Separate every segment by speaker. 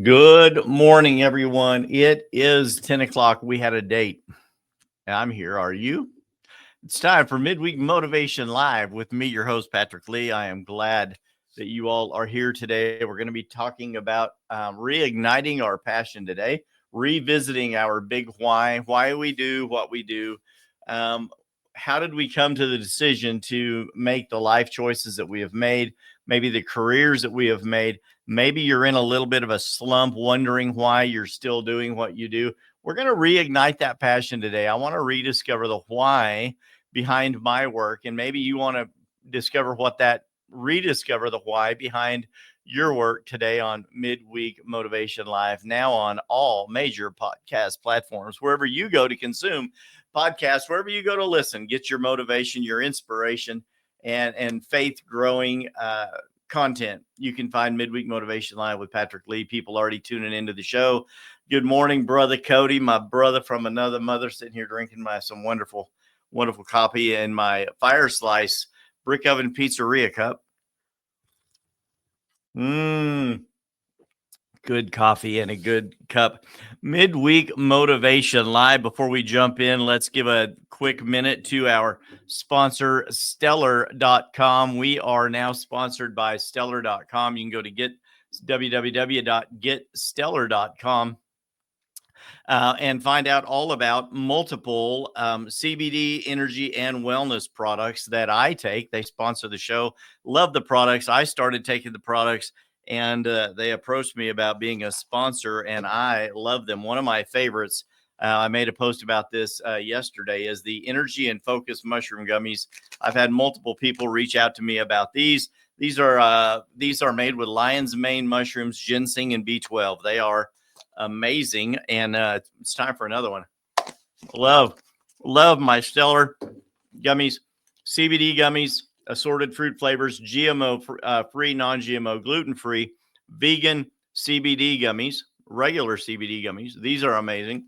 Speaker 1: Good morning, everyone. It is 10 o'clock. We had a date. I'm here. Are you? It's time for Midweek Motivation Live with me, your host, Patrick Lee. I am glad that you all are here today. We're going to be talking about reigniting our passion today, revisiting our big why we do what we do. Um, how did we come to the decision to make the life choices that we have made, maybe the careers that we have made? Maybe you're in a little bit of a slump, wondering why you're still doing what you do. We're going to reignite that passion today. I want to rediscover the why behind my work. And maybe you want to rediscover the why behind your work today on Midweek Motivation Live, now on all major podcast platforms, wherever you go to consume podcasts, wherever you go to listen, get your motivation, your inspiration, and faith growing content. You can find Midweek Motivation Live with Patrick Lee. People already tuning into the show. Good morning, brother Cody, my brother from another mother, sitting here drinking some wonderful coffee in my Fire Slice brick oven pizzeria cup. Good coffee and a good cup. Midweek Motivation Live. Before we jump in, let's give a quick minute to our sponsor, Stellar.com. We are now sponsored by Stellar.com. You can go to www.getstellar.com. And find out all about multiple CBD, energy, and wellness products that I take. They sponsor the show. Love the products. I started taking the products, and they approached me about being a sponsor, and I love them. One of my favorites, I made a post about this yesterday, is the Energy and Focus Mushroom Gummies. I've had multiple people reach out to me about these. These are made with lion's mane mushrooms, ginseng, and B12. They are amazing, and it's time for another one. Love my Stellar gummies, CBD gummies, assorted fruit flavors, GMO free, non-GMO, gluten-free, vegan CBD gummies, regular CBD gummies. These are amazing.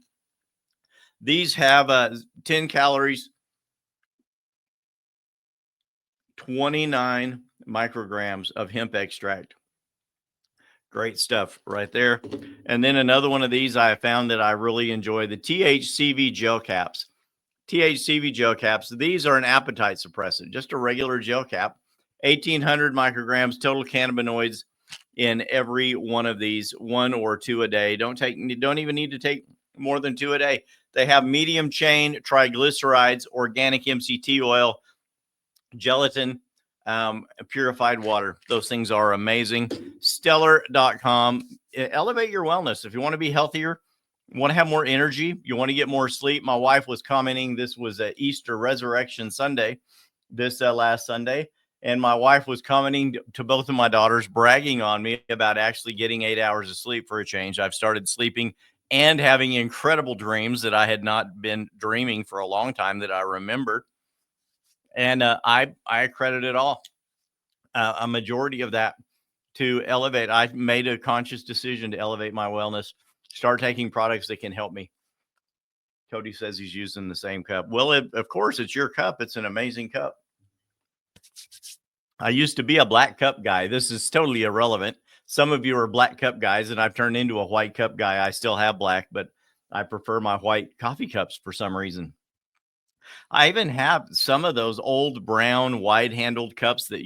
Speaker 1: These have 10 calories, 29 micrograms of hemp extract. Great stuff right there. And then another one of these I found that I really enjoy, the THCV gel caps. THCV gel caps. These are an appetite suppressant, just a regular gel cap. 1,800 micrograms total cannabinoids in every one of these, 1 or 2 a day. Don't even need to take more than 2 a day. They have medium chain triglycerides, organic MCT oil, gelatin, purified water. Those things are amazing. Stellar.com. Elevate your wellness. If you want to be healthier, you want to have more energy, you want to get more sleep. My wife was commenting, this was a Easter Resurrection Sunday, this last Sunday. And my wife was commenting to both of my daughters, bragging on me about actually getting 8 hours of sleep for a change. I've started sleeping and having incredible dreams that I had not been dreaming for a long time that I remember. And I credit it all, a majority of that, to elevate. I made a conscious decision to elevate my wellness, start taking products that can help me. Cody says he's using the same cup. Well, of course, it's your cup. It's an amazing cup. I used to be a black cup guy. This is totally irrelevant. Some of you are black cup guys, and I've turned into a white cup guy. I still have black, but I prefer my white coffee cups for some reason. I even have some of those old brown wide-handled cups that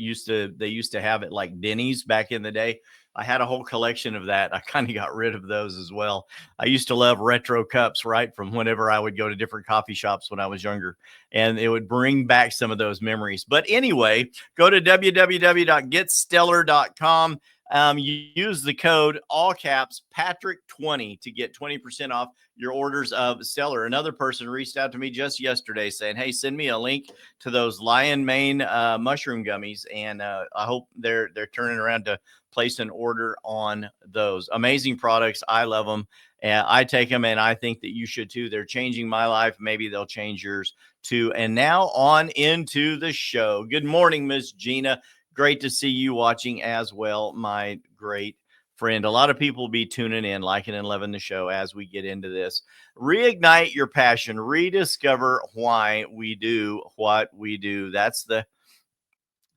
Speaker 1: they used to have at like Denny's back in the day. I had a whole collection of that. I kind of got rid of those as well. I used to love retro cups, right, from whenever I would go to different coffee shops when I was younger, and it would bring back some of those memories. But anyway, go to www.getstellar.com. You use the code all caps Patrick20 to get 20% off your orders of Stellar. Another person reached out to me just yesterday saying, hey, send me a link to those lion mane mushroom gummies. And I hope they're turning around to place an order on those. Amazing products. I love them. And I take them, and I think that you should too. They're changing my life. Maybe they'll change yours too. And now on into the show. Good morning, Miss Gina. Great to see you watching as well, my great friend. A lot of people will be tuning in, liking and loving the show as we get into this. Reignite your passion. Rediscover why we do what we do. That's the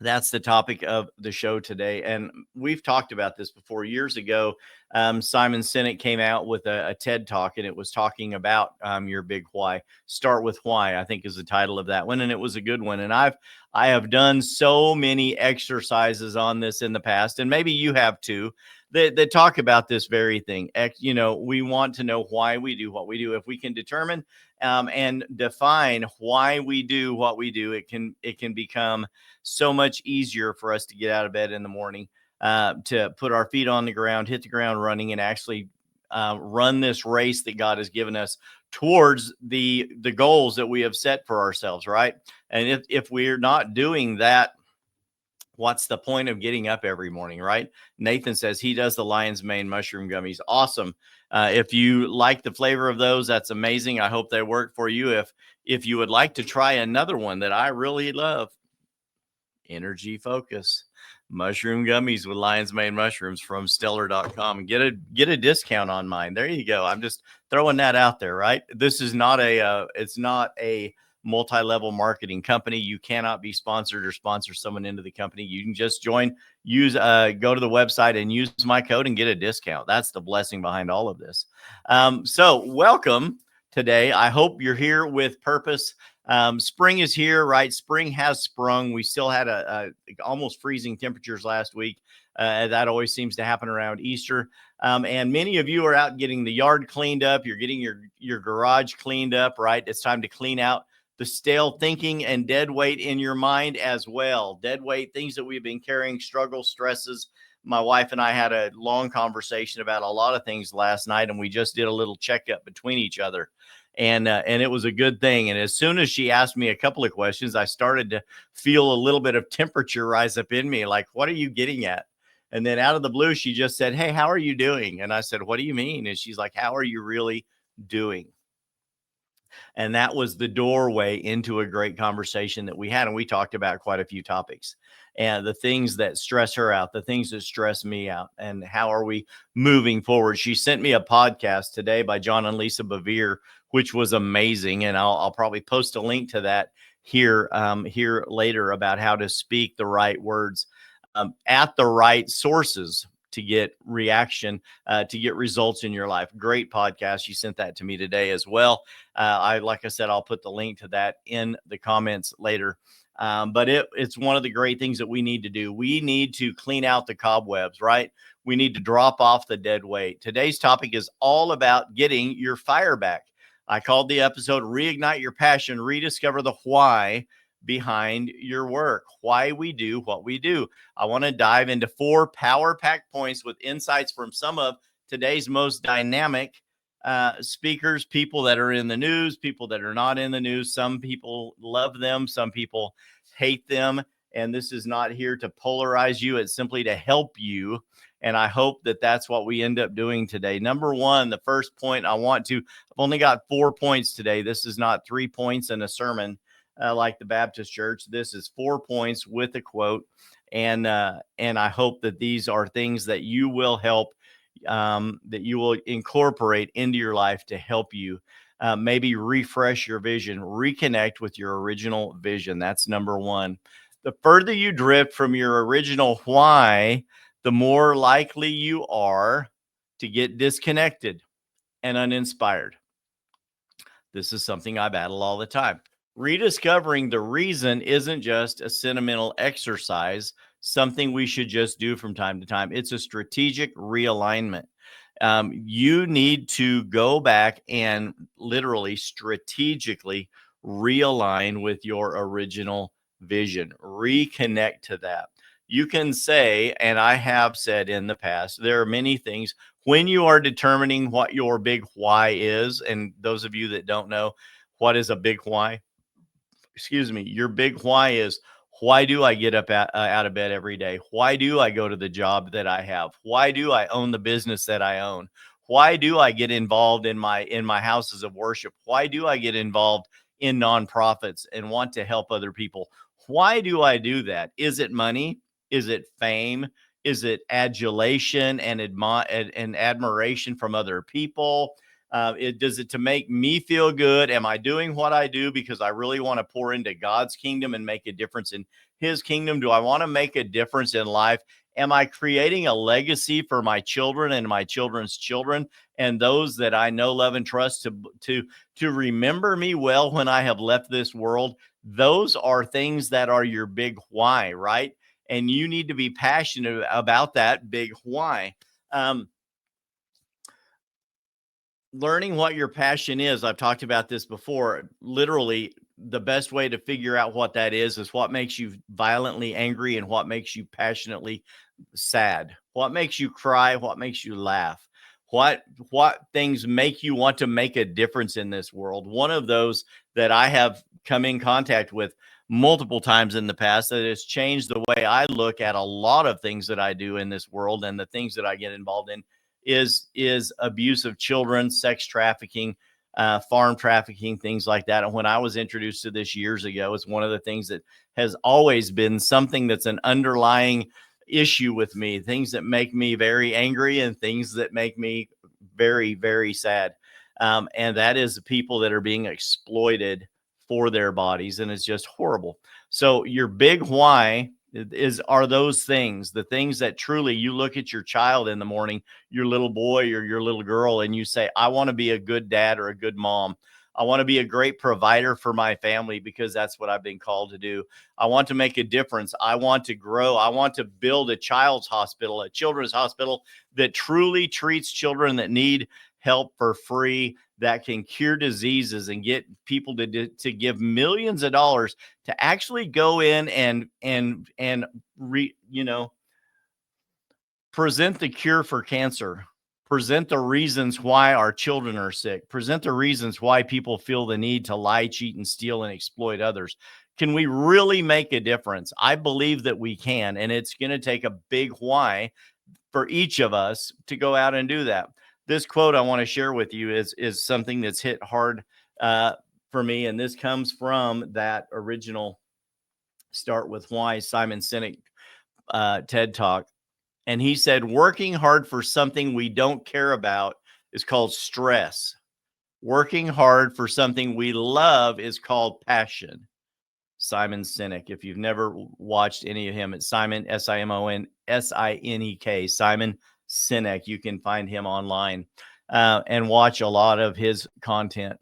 Speaker 1: That's the topic of the show today. And we've talked about this before. Years ago, Simon Sinek came out with a TED talk, and it was talking about your big why. Start with why, I think, is the title of that one. And it was a good one. And I have done so many exercises on this in the past, and maybe you have too, that talk about this very thing. We want to know why we do what we do. If we can determine and define why we do what we do, it can become so much easier for us to get out of bed in the morning, to put our feet on the ground, hit the ground running, and actually run this race that God has given us towards the goals that we have set for ourselves, right? And if we're not doing that, what's the point of getting up every morning, right? Nathan says he does the lion's mane mushroom gummies. Awesome. If you like the flavor of those, that's amazing. I hope they work for you. If you would like to try another one that I really love, Energy Focus mushroom gummies with lion's mane mushrooms from stellar.com, and get a discount on mine. There you go. I'm just throwing that out there, right? This is not it's not a multi-level marketing company. You cannot be sponsored or sponsor someone into the company. You can just go to the website and use my code and get a discount. That's the blessing behind all of this. So welcome today. I hope you're here with purpose. Spring is here, right? Spring has sprung. We still had a almost freezing temperatures last week. That always seems to happen around Easter. And many of you are out getting the yard cleaned up. You're getting your garage cleaned up, right? It's time to clean out the stale thinking and dead weight in your mind as well. Dead weight, things that we've been carrying, struggles, stresses. My wife and I had a long conversation about a lot of things last night, and we just did a little checkup between each other. And it was a good thing. And as soon as she asked me a couple of questions, I started to feel a little bit of temperature rise up in me. Like, what are you getting at? And then out of the blue, she just said, "Hey, how are you doing?" And I said, "What do you mean?" And she's like, "How are you really doing?" And that was the doorway into a great conversation that we had. And we talked about quite a few topics and the things that stress her out, the things that stress me out, and how are we moving forward. She sent me a podcast today by John and Lisa Bevere, which was amazing. And I'll probably post a link to that here later, about how to speak the right words at the right sources to get reaction, to get results in your life. Great podcast. You sent that to me today as well. Like I said, I'll put the link to that in the comments later. But it's one of the great things that we need to do. We need to clean out the cobwebs, right? We need to drop off the dead weight. Today's topic is all about getting your fire back. I called the episode Reignite Your Passion, Rediscover the Why behind your work, why we do what we do. I want to dive into 4 power-packed points with insights from some of today's most dynamic speakers, people that are in the news, people that are not in the news. Some people love them, some people hate them. And this is not here to polarize you. It's simply to help you. And I hope that that's what we end up doing today. Number one, the first point I've only got 4 points today. This is not 3 points in a sermon like the Baptist church. This is 4 points with a quote. And I hope that these are things that you will that you will incorporate into your life to help you maybe refresh your vision, reconnect with your original vision. That's number one. The further you drift from your original why, the more likely you are to get disconnected and uninspired. This is something I battle all the time. Rediscovering the reason isn't just a sentimental exercise, something we should just do from time to time. It's a strategic realignment. You need to go back and literally strategically realign with your original vision, reconnect to that. You can say, and I have said in the past, there are many things when you are determining what your big why is. And those of you that don't know, what is a big why? Excuse me, your big why is, why do I get up out of bed every day? Why do I go to the job that I have? Why do I own the business that I own? Why do I get involved in my houses of worship? Why do I get involved in nonprofits and want to help other people? Why do I do that? Is it money? Is it fame? Is it adulation and admiration from other people? Does it to make me feel good? Am I doing what I do because I really want to pour into God's kingdom and make a difference in his kingdom? Do I want to make a difference in life? Am I creating a legacy for my children and my children's children and those that I know, love, and trust to remember me well when I have left this world? Those are things that are your big why, right? And you need to be passionate about that big why. Learning what your passion is, I've talked about this before. Literally, the best way to figure out what that is what makes you violently angry and what makes you passionately sad, what makes you cry, what makes you laugh, what things make you want to make a difference in this world. One of those that I have come in contact with multiple times in the past that has changed the way I look at a lot of things that I do in this world and the things that I get involved in is abuse of children, sex trafficking, farm trafficking, things like that. And when I was introduced to this years ago, it's one of the things that has always been something that's an underlying issue with me, things that make me very angry and things that make me very, very sad. And that is the people that are being exploited for their bodies. And it's just horrible. So your big why are those things, the things that truly you look at your child in the morning, your little boy or your little girl, and you say, I want to be a good dad or a good mom. I want to be a great provider for my family because that's what I've been called to do. I want to make a difference. I want to grow. I want to build a child's hospital, a children's hospital that truly treats children that need help for free, that can cure diseases and get people to give millions of dollars to actually go in and present the cure for cancer, present the reasons why our children are sick, present the reasons why people feel the need to lie, cheat, and steal and exploit others. Can we really make a difference? I believe that we can, and it's going to take a big why for each of us to go out and do that. This quote I want to share with you is something that's hit hard for me, and this comes from that original Start With Why Simon Sinek TED Talk. And he said, working hard for something we don't care about is called stress. Working hard for something we love is called passion. Simon Sinek. If you've never watched any of him, it's Simon, SimonSinek, Simon Sinek. You can find him online and watch a lot of his content.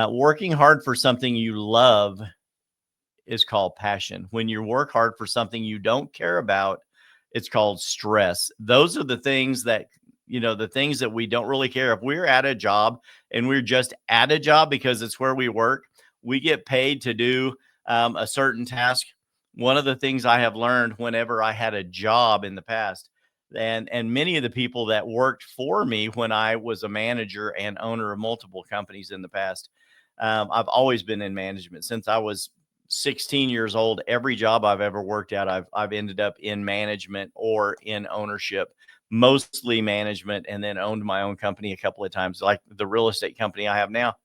Speaker 1: Working hard for something you love is called passion. When you work hard for something you don't care about, it's called stress. Those are the things that, the things that we don't really care. If we're at a job and we're just at a job because it's where we work, we get paid to do a certain task. One of the things I have learned whenever I had a job in the past, and many of the people that worked for me when I was a manager and owner of multiple companies in the past, I've always been in management since I was 16 years old. Every job I've ever worked at, I've ended up in management or in ownership, mostly management, and then owned my own company a couple of times, like the real estate company I have now.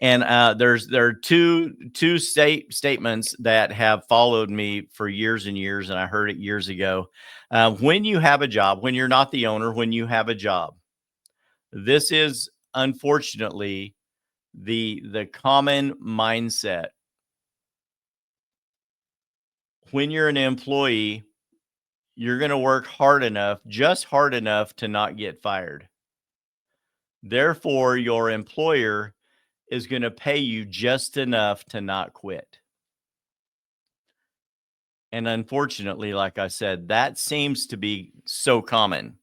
Speaker 1: And there are two statements that have followed me for years and years, and I heard it years ago. When you have a job, when you're not the owner, when you have a job, this is unfortunately the common mindset. When you're an employee, you're going to work hard enough, just hard enough to not get fired. Therefore, your employer is going to pay you just enough to not quit. And unfortunately, like I said, that seems to be so common.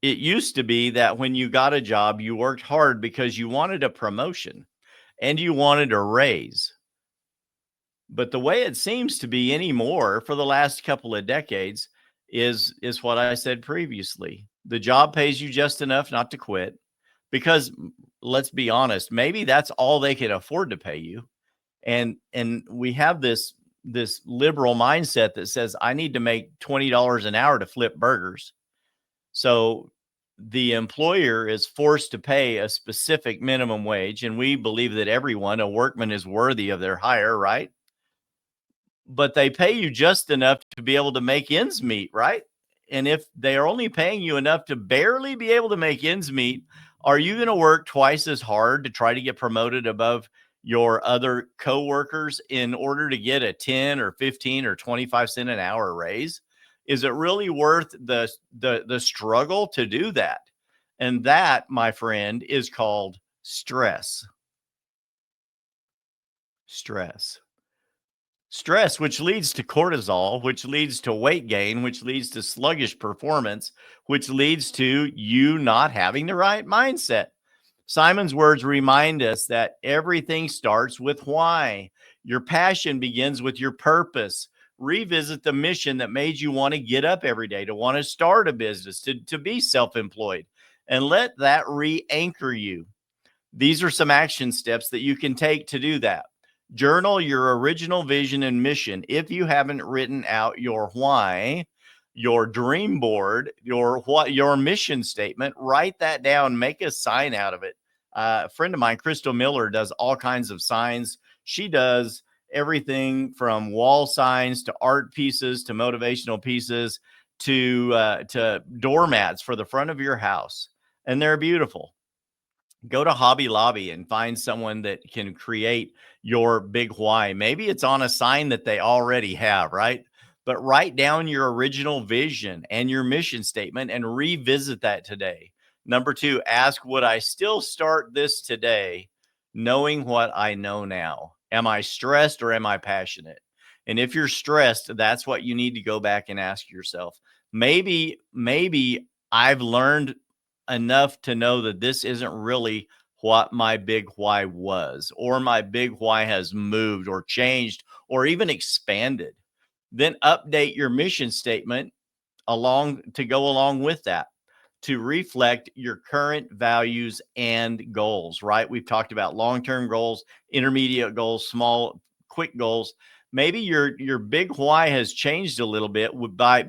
Speaker 1: It used to be that when you got a job, you worked hard because you wanted a promotion and you wanted a raise. But the way it seems to be anymore for the last couple of decades is what I said previously. The job pays you just enough not to quit because let's be honest, maybe that's all they can afford to pay you. And we have this liberal mindset that says I need to make $20 an hour to flip burgers. So the employer is forced to pay a specific minimum wage, and we believe that a workman is worthy of their hire, right? But they pay you just enough to be able to make ends meet, right? And if they are only paying you enough to barely be able to make ends meet, are you going to work twice as hard to try to get promoted above your other coworkers in order to get a 10 or 15 or 25 cent an hour raise? Is it really worth the struggle to do that? And that, my friend, is called stress. Stress. Stress, which leads to cortisol, which leads to weight gain, which leads to sluggish performance, which leads to you not having the right mindset. Simon's words remind us that everything starts with why. Your passion begins with your purpose. Revisit the mission that made you want to get up every day, to want to start a business, to be self employed, and let that re anchor you. These are some action steps that you can take to do that. Journal your original vision and mission. If you haven't written out your why, your dream board, your mission statement, write that down, make a sign out of it. A friend of mine, Crystal Miller, does all kinds of signs. She does everything from wall signs to art pieces to motivational pieces to doormats for the front of your house, and they're beautiful. Go to Hobby Lobby and find someone that can create your big why. Maybe it's on a sign that they already have, right? But write down your original vision and your mission statement and revisit that today. Number two, ask, would I still start this today knowing what I know now? Am I stressed or am I passionate? And if you're stressed, that's what you need to go back and ask yourself. Maybe I've learned enough to know that this isn't really what my big why was, or my big why has moved or changed or even expanded. Then update your mission statement along to go along with that, to reflect your current values and goals, right? We've talked about long-term goals, intermediate goals, small, quick goals. Maybe your big why has changed a little bit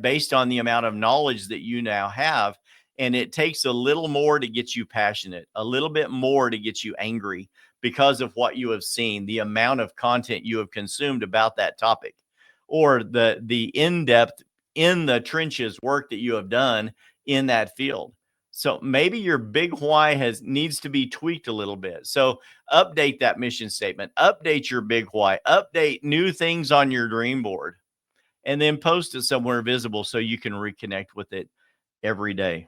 Speaker 1: based on the amount of knowledge that you now have. And it takes a little more to get you passionate, a little bit more to get you angry because of what you have seen, the amount of content you have consumed about that topic, or the in-depth, in the trenches work that you have done in that field. So maybe your big why needs to be tweaked a little bit. So update that mission statement, update your big why, update new things on your dream board, and then post it somewhere visible so you can reconnect with it every day.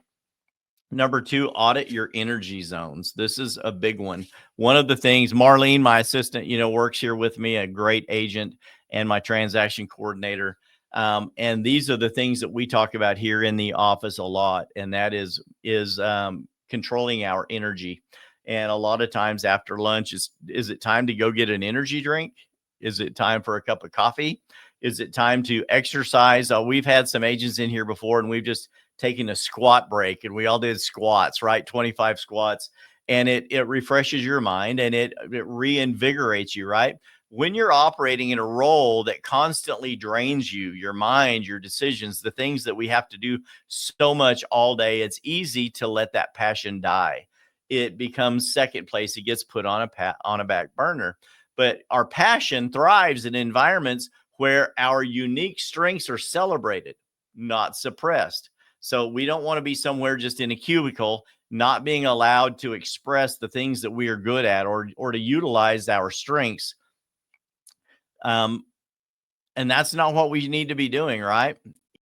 Speaker 1: Number two, audit your energy zones. This is a big one. One of the things, Marlene, my assistant, works here with me, a great agent and my transaction coordinator. And these are the things that we talk about here in the office a lot. And that is controlling our energy. And a lot of times after lunch, is it time to go get an energy drink? Is it time for a cup of coffee? Is it time to exercise? We've had some agents in here before, and we've just taking a squat break, and we all did squats, right? 25 squats. And it refreshes your mind, and it reinvigorates you, right? When you're operating in a role that constantly drains you, your mind, your decisions, the things that we have to do so much all day, it's easy to let that passion die. It becomes second place. It gets put on a back burner. But our passion thrives in environments where our unique strengths are celebrated, not suppressed. So we don't want to be somewhere just in a cubicle, not being allowed to express the things that we are good at, or to utilize our strengths. And that's not what we need to be doing, right?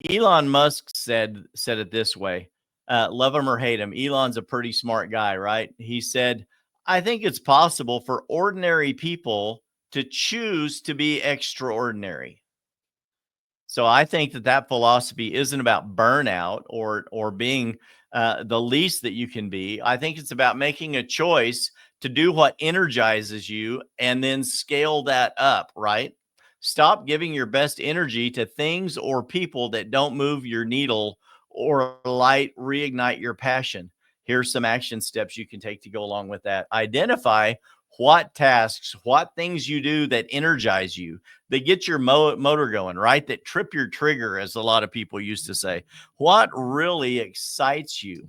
Speaker 1: Elon Musk said it this way: love him or hate him, Elon's a pretty smart guy, right? He said, "I think it's possible for ordinary people to choose to be extraordinary." So I think that philosophy isn't about burnout or being the least that you can be. I think it's about making a choice to do what energizes you and then scale that up, right? Stop giving your best energy to things or people that don't move your needle or reignite your passion. Here's some action steps you can take to go along with that. Identify what tasks, what things you do that energize you, that get your motor going, right? That trip your trigger, as a lot of people used to say. What really excites you?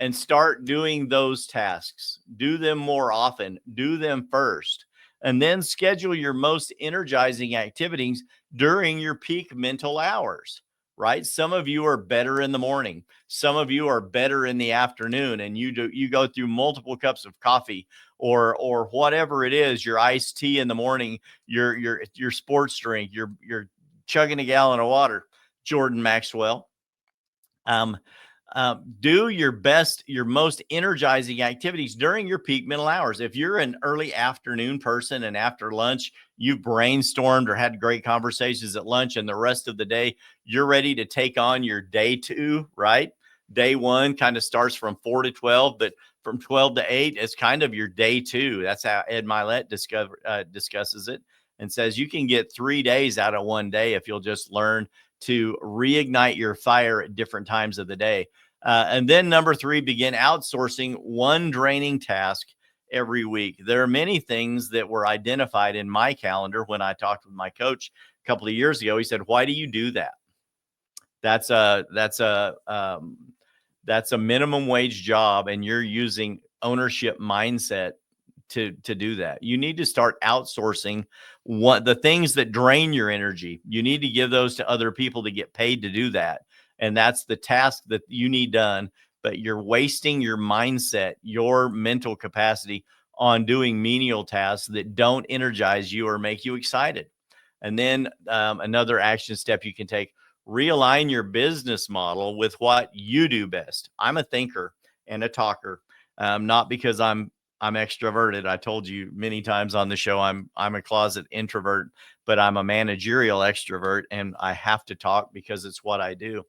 Speaker 1: And start doing those tasks. Do them more often. Do them first. And then schedule your most energizing activities during your peak mental hours, right? Some of you are better in the morning. Some of you are better in the afternoon, and you go through multiple cups of coffee or whatever it is, your iced tea in the morning, your sports drink, you're chugging a gallon of water. Jordan Maxwell. Um, do your best, your most energizing activities during your peak mental hours. If you're an early afternoon person and after lunch, you've brainstormed or had great conversations at lunch, and the rest of the day, you're ready to take on your day two, right? Day one kind of starts from 4 to 12, but from 12 to 8 is kind of your day two. That's how Ed Milet discusses it and says you can get 3 days out of one day if you'll just learn to reignite your fire at different times of the day. And then number three, begin outsourcing one draining task every week. There are many things that were identified in my calendar when I talked with my coach a couple of years ago. He said, "Why do you do that? That's a that's a minimum wage job, and you're using ownership mindset to do that. You need to start outsourcing what the things that drain your energy. You need to give those to other people to get paid to do that. And that's the task that you need done. But you're wasting your mindset, your mental capacity on doing menial tasks that don't energize you or make you excited. And then another action step you can take, realign your business model with what you do best. I'm a thinker and a talker, not because I'm extroverted. I told you many times on the show I'm a closet introvert, but I'm a managerial extrovert, and I have to talk because it's what I do.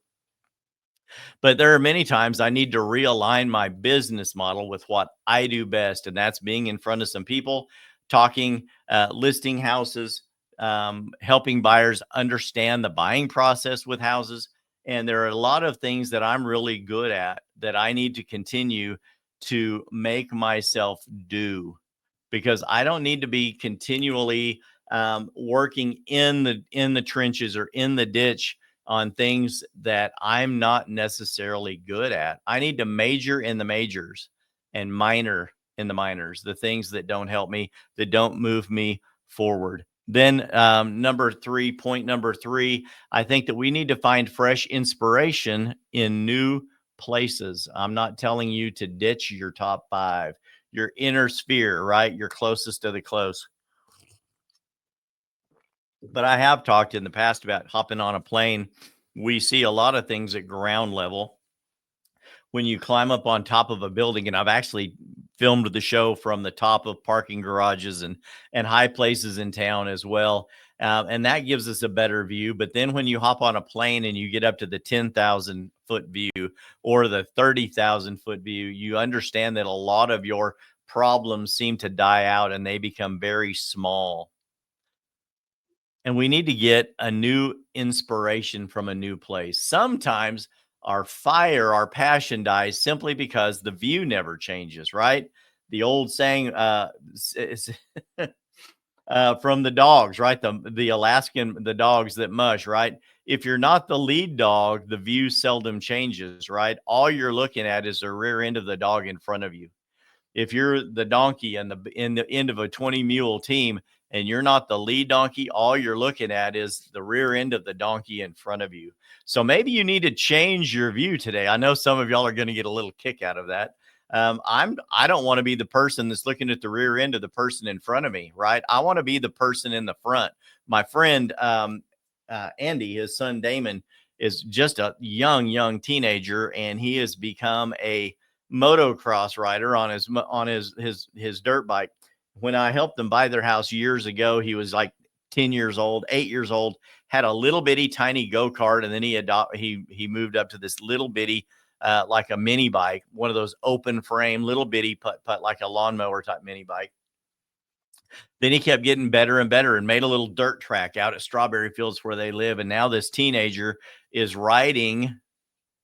Speaker 1: But there are many times I need to realign my business model with what I do best, and that's being in front of some people, talking, listing houses, helping buyers understand the buying process with houses. And there are a lot of things that I'm really good at that I need to continue to make myself do, because I don't need to be continually working in the trenches or in the ditch on things that I'm not necessarily good at. I need to major in the majors and minor in the minors, the things that don't help me, that don't move me forward. Then point number three, I think that we need to find fresh inspiration in new places. I'm not telling you to ditch your top five, your inner sphere, right? You're closest to the close. But I have talked in the past about hopping on a plane. We see a lot of things at ground level when you climb up on top of a building, and I've actually filmed the show from the top of parking garages and high places in town as well. And that gives us a better view. But then when you hop on a plane and you get up to the 10,000-foot view or the 30,000-foot view, you understand that a lot of your problems seem to die out and they become very small. And we need to get a new inspiration from a new place. Sometimes our fire, our passion dies simply because the view never changes, right? The old saying from the dogs, right? The dogs that mush, right? If you're not the lead dog, the view seldom changes, right? All you're looking at is the rear end of the dog in front of you. If you're the donkey and in the end of a 20 mule team and you're not the lead donkey, all you're looking at is the rear end of the donkey in front of you. So maybe you need to change your view today. I know some of y'all are going to get a little kick out of that. I don't want to be the person that's looking at the rear end of the person in front of me, right? I want to be the person in the front. My friend Andy, his son Damon, is just a young teenager, and he has become a motocross rider on his dirt bike. When I helped them buy their house years ago, he was like 10 years old, 8 years old, had a little bitty tiny go-kart, and then he moved up to this little bitty like a mini bike, one of those open frame little bitty putt like a lawnmower type mini bike. Then he kept getting better and better and made a little dirt track out at Strawberry Fields where they live. And now this teenager is riding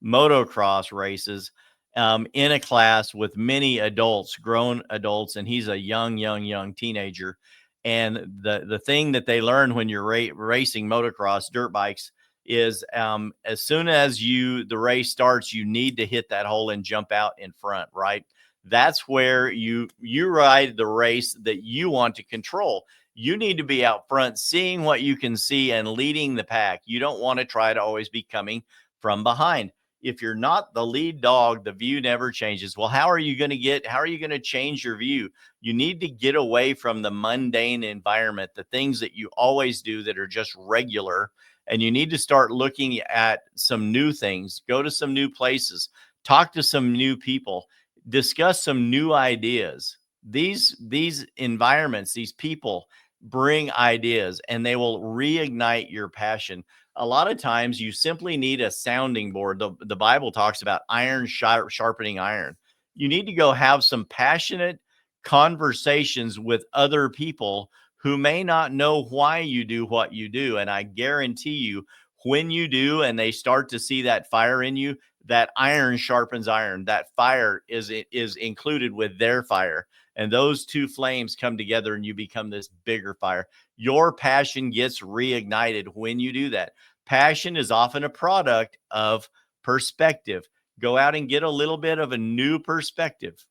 Speaker 1: motocross races in a class with many adults, grown adults, and he's a young teenager. And the thing that they learn when you're racing motocross dirt bikes is as soon as the race starts, you need to hit that hole and jump out in front, right? That's where you ride the race that you want to control. You need to be out front, seeing what you can see and leading the pack. You don't want to try to always be coming from behind. If you're not the lead dog, the view never changes. Well, how are you going to change your view? You need to get away from the mundane environment, the things that you always do that are just regular. And you need to start looking at some new things, go to some new places, talk to some new people, discuss some new ideas. These environments, these people bring ideas, and they will reignite your passion. A lot of times you simply need a sounding board. The Bible talks about iron sharpening iron. You need to go have some passionate conversations with other people who may not know why you do what you do. And I guarantee you, when you do and they start to see that fire in you, that iron sharpens iron. That fire is included with their fire. And those two flames come together and you become this bigger fire. Your passion gets reignited when you do that. Passion is often a product of perspective. Go out and get a little bit of a new perspective,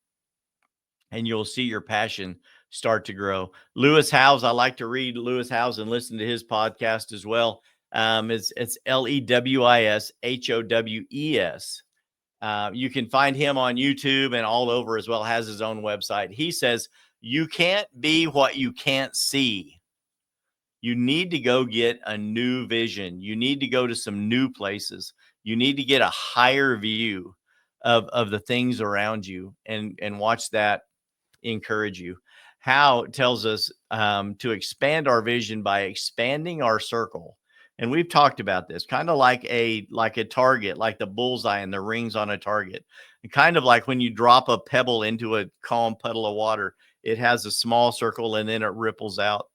Speaker 1: and you'll see your passion start to grow. Lewis Howes, I like to read Lewis Howes and listen to his podcast as well. It's LewisHowes. You can find him on YouTube and all over as well, has his own website. He says, you can't be what you can't see. You need to go get a new vision. You need to go to some new places. You need to get a higher view of the things around you, and watch that encourage you. How tells us to expand our vision by expanding our circle. And we've talked about this, kind of like a target, like the bullseye and the rings on a target. And kind of like when you drop a pebble into a calm puddle of water, it has a small circle and then it ripples out.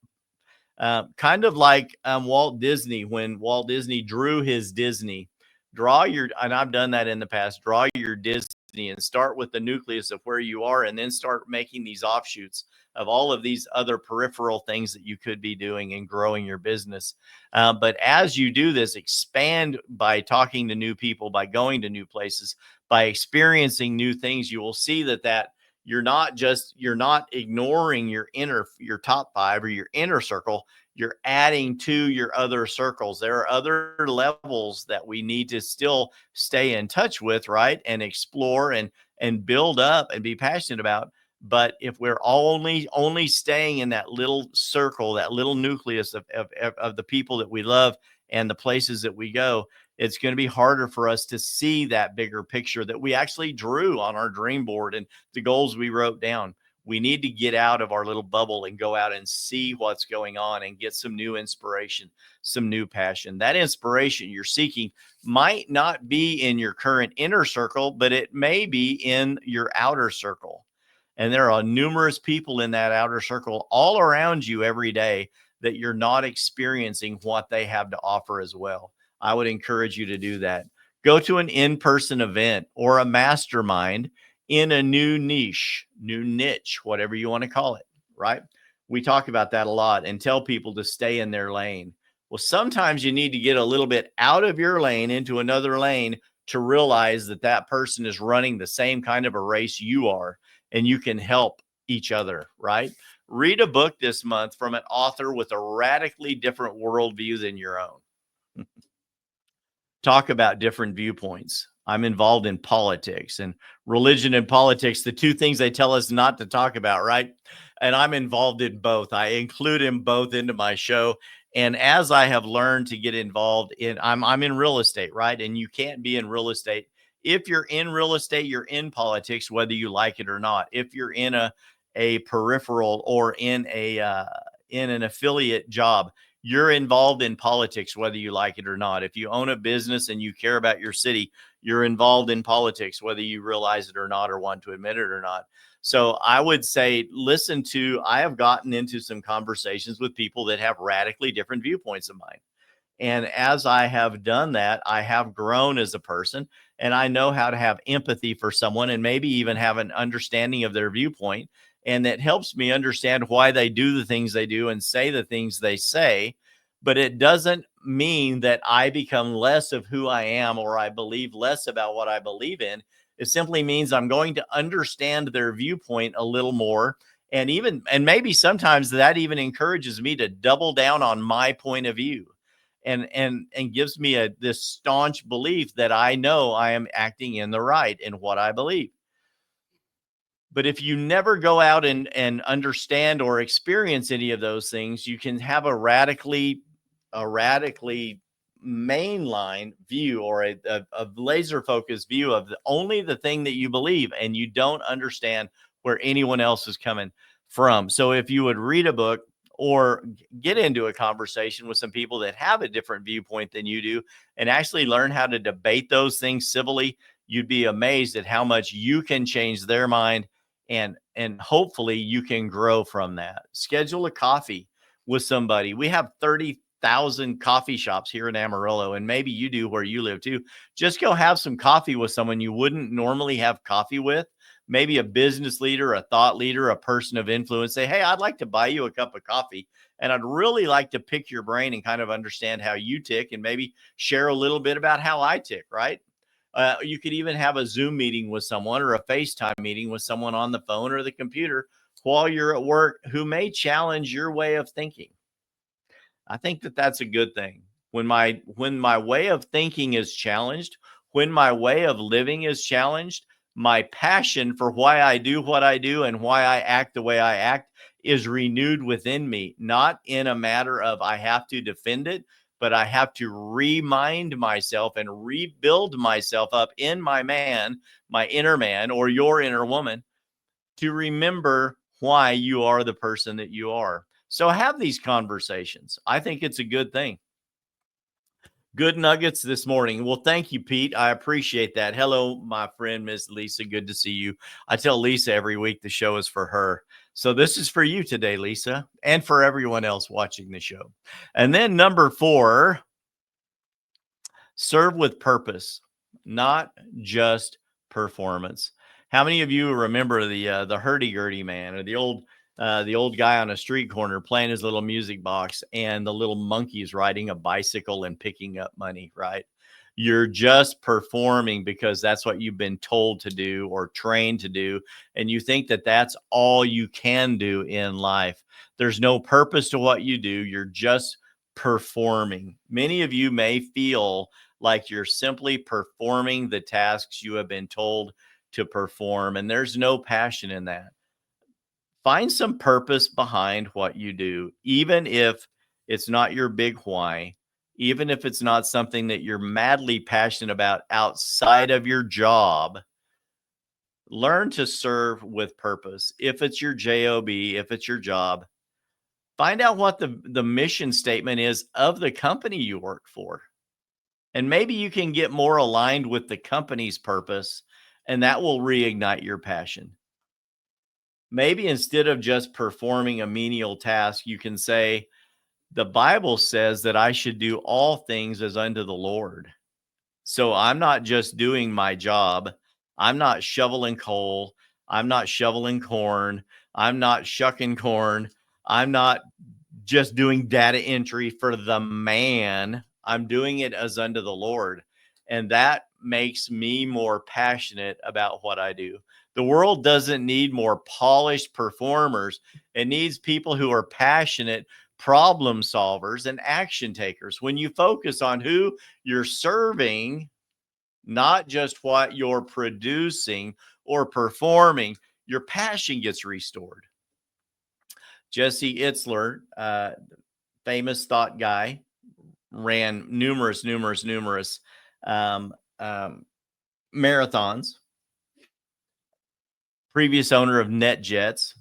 Speaker 1: Kind of like Walt Disney, when Walt Disney drew his Disney. And I've done that in the past, draw your Disney and start with the nucleus of where you are, and then start making these offshoots of all of these other peripheral things that you could be doing and growing your business. But as you do this, expand by talking to new people, by going to new places, by experiencing new things. You will see that you're not ignoring your top five or your inner circle. You're adding to your other circles. There are other levels that we need to still stay in touch with, right? And explore and build up and be passionate about. But if we're only staying in that little circle, that little nucleus of the people that we love and the places that we go, it's going to be harder for us to see that bigger picture that we actually drew on our dream board and the goals we wrote down. We need to get out of our little bubble and go out and see what's going on and get some new inspiration, some new passion. That inspiration you're seeking might not be in your current inner circle, but it may be in your outer circle. And there are numerous people in that outer circle all around you every day that you're not experiencing what they have to offer as well. I would encourage you to do that. Go to an in-person event or a mastermind in a new niche, whatever you want to call it, right? We talk about that a lot and tell people to stay in their lane. Well, sometimes you need to get a little bit out of your lane into another lane to realize that person is running the same kind of a race you are, and you can help each other, right? Read a book this month from an author with a radically different worldview than your own. Talk about different viewpoints. I'm involved in politics, and religion and politics, the two things they tell us not to talk about, right? And I'm involved in both. I include them both into my show. And as I have learned to get involved I'm in real estate, right? And you can't be in real estate. If you're in real estate, you're in politics, whether you like it or not. If you're in a peripheral or in an affiliate job, you're involved in politics, whether you like it or not. If you own a business and you care about your city, you're involved in politics, whether you realize it or not, or want to admit it or not. So I would say, I have gotten into some conversations with people that have radically different viewpoints of mine. And as I have done that, I have grown as a person, and I know how to have empathy for someone and maybe even have an understanding of their viewpoint. And that helps me understand why they do the things they do and say the things they say. But it doesn't mean that I become less of who I am or I believe less about what I believe in. It simply means I'm going to understand their viewpoint a little more And maybe sometimes that even encourages me to double down on my point of view, and gives me this staunch belief that I know I am acting in the right in what I believe. But if you never go out and understand or experience any of those things, you can have a radically mainline view, or a laser focused view of only the thing that you believe, and you don't understand where anyone else is coming from. So if you would read a book or get into a conversation with some people that have a different viewpoint than you do, and actually learn how to debate those things civilly, you'd be amazed at how much you can change their mind, and hopefully you can grow from that. Schedule a coffee with somebody. We have 30,000 coffee shops here in Amarillo, and maybe you do where you live too. Just go have some coffee with someone you wouldn't normally have coffee with. Maybe a business leader, a thought leader, a person of influence. Say, hey, I'd like to buy you a cup of coffee, and I'd really like to pick your brain and kind of understand how you tick, and maybe share a little bit about how I tick, right? You could even have a Zoom meeting with someone, or a FaceTime meeting with someone on the phone or the computer while you're at work, who may challenge your way of thinking. I think that that's a good thing. When my way of thinking is challenged, when my way of living is challenged, my passion for why I do what I do and why I act the way I act is renewed within me, not in a matter of I have to defend it, but I have to remind myself and rebuild myself up in my man, my inner man, or your inner woman, to remember why you are the person that you are. So have these conversations. I think it's a good thing. Good nuggets this morning. Well, thank you, Pete. I appreciate that. Hello, my friend, Miss Lisa. Good to see you. I tell Lisa every week the show is for her. So this is for you today, Lisa, and for everyone else watching the show. And then number 4, serve with purpose, not just performance. How many of you remember the hurdy-gurdy man, or the old guy on a street corner playing his little music box, and the little monkeys riding a bicycle and picking up money, right? You're just performing because that's what you've been told to do or trained to do, and you think that that's all you can do in life. There's no purpose to what you do. You're just performing. Many of you may feel like you're simply performing the tasks you have been told to perform, and there's no passion in that. Find some purpose behind what you do, even if it's not your big why, even if it's not something that you're madly passionate about outside of your job. Learn to serve with purpose. If it's your job, if it's your job, find out what the mission statement is of the company you work for. And maybe you can get more aligned with the company's purpose, and that will reignite your passion. Maybe instead of just performing a menial task, you can say, the Bible says that I should do all things as unto the Lord. So I'm not just doing my job. I'm not shoveling coal. I'm not shoveling corn. I'm not shucking corn. I'm not just doing data entry for the man. I'm doing it as unto the Lord. And that makes me more passionate about what I do. The world doesn't need more polished performers. It needs people who are passionate problem solvers and action takers. When you focus on who you're serving, not just what you're producing or performing, your passion gets restored. Jesse Itzler, famous thought guy, ran numerous um, um, marathons. Previous owner of NetJets,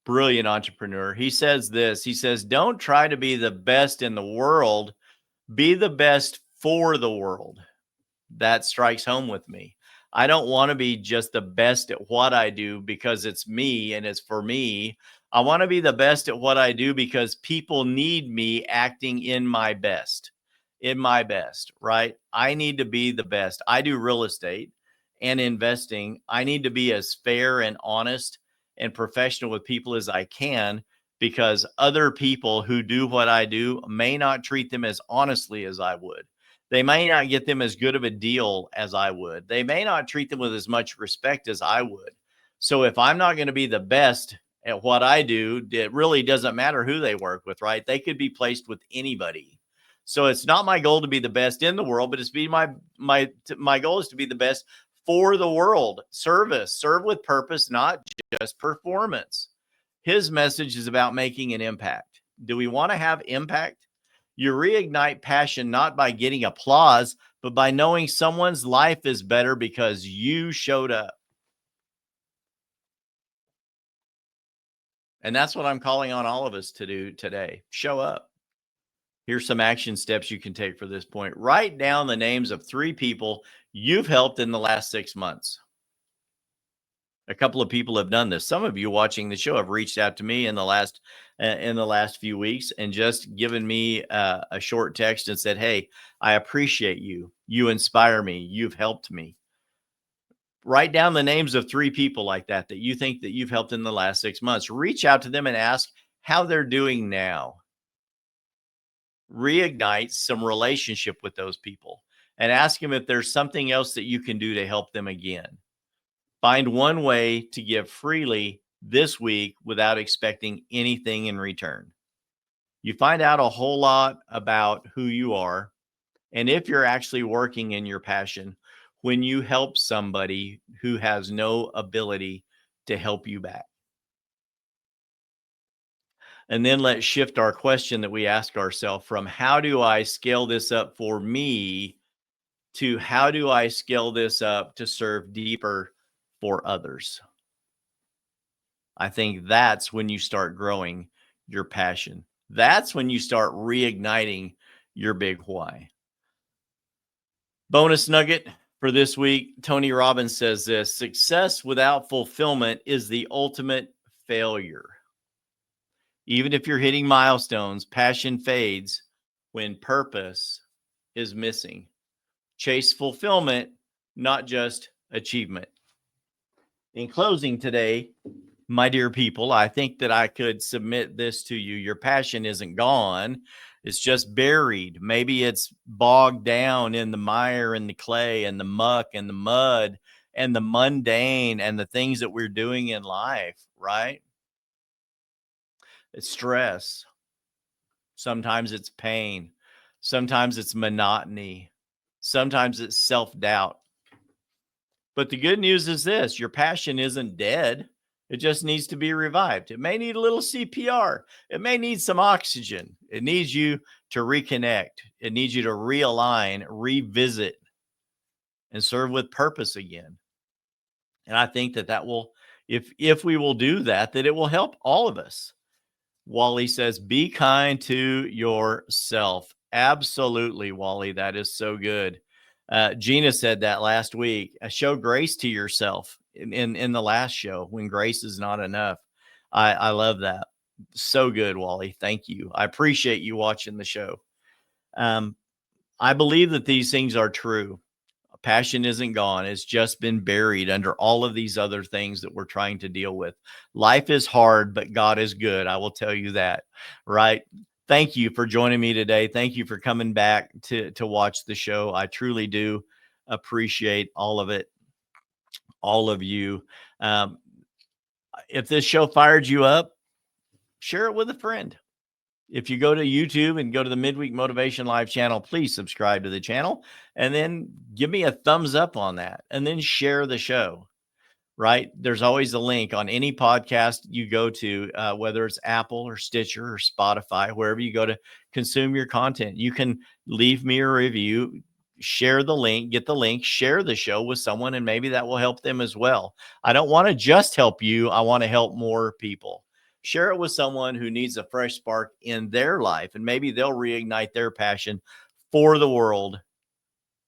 Speaker 1: brilliant entrepreneur. He says this. He says, "Don't try to be the best in the world. Be the best for the world." That strikes home with me. I don't want to be just the best at what I do because it's me and it's for me. I want to be the best at what I do because people need me acting in my best, right? I need to be the best. I do real estate and investing. I need to be as fair and honest and professional with people as I can, because other people who do what I do may not treat them as honestly as I would. They may not get them as good of a deal as I would. They may not treat them with as much respect as I would. So if I'm not going to be the best at what I do, it really doesn't matter who they work with, right? They could be placed with anybody. So it's not my goal to be the best in the world, but it's be my goal is to be the best for the world. Service, serve with purpose, not just performance. His message is about making an impact. Do we want to have impact? You reignite passion not by getting applause, but by knowing someone's life is better because you showed up. And that's what I'm calling on all of us to do today. Show up. Here's some action steps you can take for this point. Write down the names of 3 people you've helped in the last 6 months. A couple of people have done this. Some of you watching the show have reached out to me in the last few weeks and just given me a short text and said, "Hey, I appreciate you. You inspire me. You've helped me." Write down the names of 3 people like that you think that you've helped in the last 6 months. Reach out to them and ask how they're doing now. Reignite some relationship with those people and ask them if there's something else that you can do to help them again. Find one way to give freely this week without expecting anything in return. You find out a whole lot about who you are and if you're actually working in your passion when you help somebody who has no ability to help you back. And then let's shift our question that we ask ourselves from how do I scale this up for me to how do I scale this up to serve deeper for others? I think that's when you start growing your passion. That's when you start reigniting your big why. Bonus nugget for this week. Tony Robbins says this: success without fulfillment is the ultimate failure. Even if you're hitting milestones, passion fades when purpose is missing. Chase fulfillment, not just achievement. In closing today, my dear people, I think that I could submit this to you. Your passion isn't gone. It's just buried. Maybe it's bogged down in the mire and the clay and the muck and the mud and the mundane and the things that we're doing in life, right? It's stress. Sometimes it's pain. Sometimes it's monotony. Sometimes it's self-doubt. But the good news is this: your passion isn't dead. It just needs to be revived. It may need a little CPR. It may need some oxygen. It needs you to reconnect. It needs you to realign, revisit, and serve with purpose again. And I think that will, if we will do that, that it will help all of us. Wally says, be kind to yourself. Absolutely, Wally. That is so good. Gina said that last week. Show grace to yourself in the last show when grace is not enough. I love that. So good, Wally. Thank you. I appreciate you watching the show. I believe that these things are true. Passion isn't gone. It's just been buried under all of these other things that we're trying to deal with. Life is hard, but God is good. I will tell you that, right? Thank you for joining me today. Thank you for coming back to watch the show. I truly do appreciate all of it, all of you. If this show fired you up, share it with a friend. If you go to YouTube and go to the Midweek Motivation Live channel, please subscribe to the channel and then give me a thumbs up on that and then share the show, right? There's always a link on any podcast you go to, whether it's Apple or Stitcher or Spotify, wherever you go to consume your content. You can leave me a review, share the link, get the link, share the show with someone, and maybe that will help them as well. I don't want to just help you. I want to help more people. Share it with someone who needs a fresh spark in their life, and maybe they'll reignite their passion for the world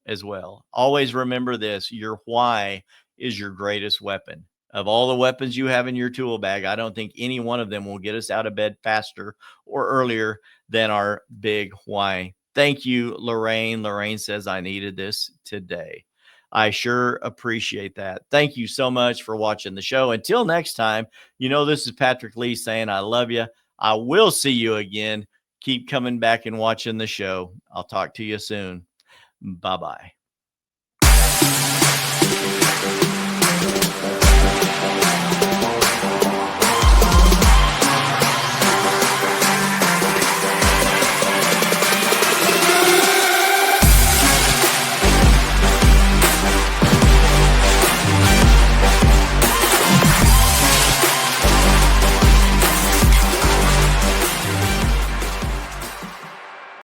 Speaker 1: as well. Always remember this: your why is your greatest weapon. Of all the weapons you have in your tool bag, I don't think any one of them will get us out of bed faster or earlier than our big why. Thank you, Lorraine. Lorraine says, I needed this today. I sure appreciate that. Thank you so much for watching the show. Until next time, this is Patrick Lee saying I love you. I will see you again. Keep coming back and watching the show. I'll talk to you soon. Bye-bye.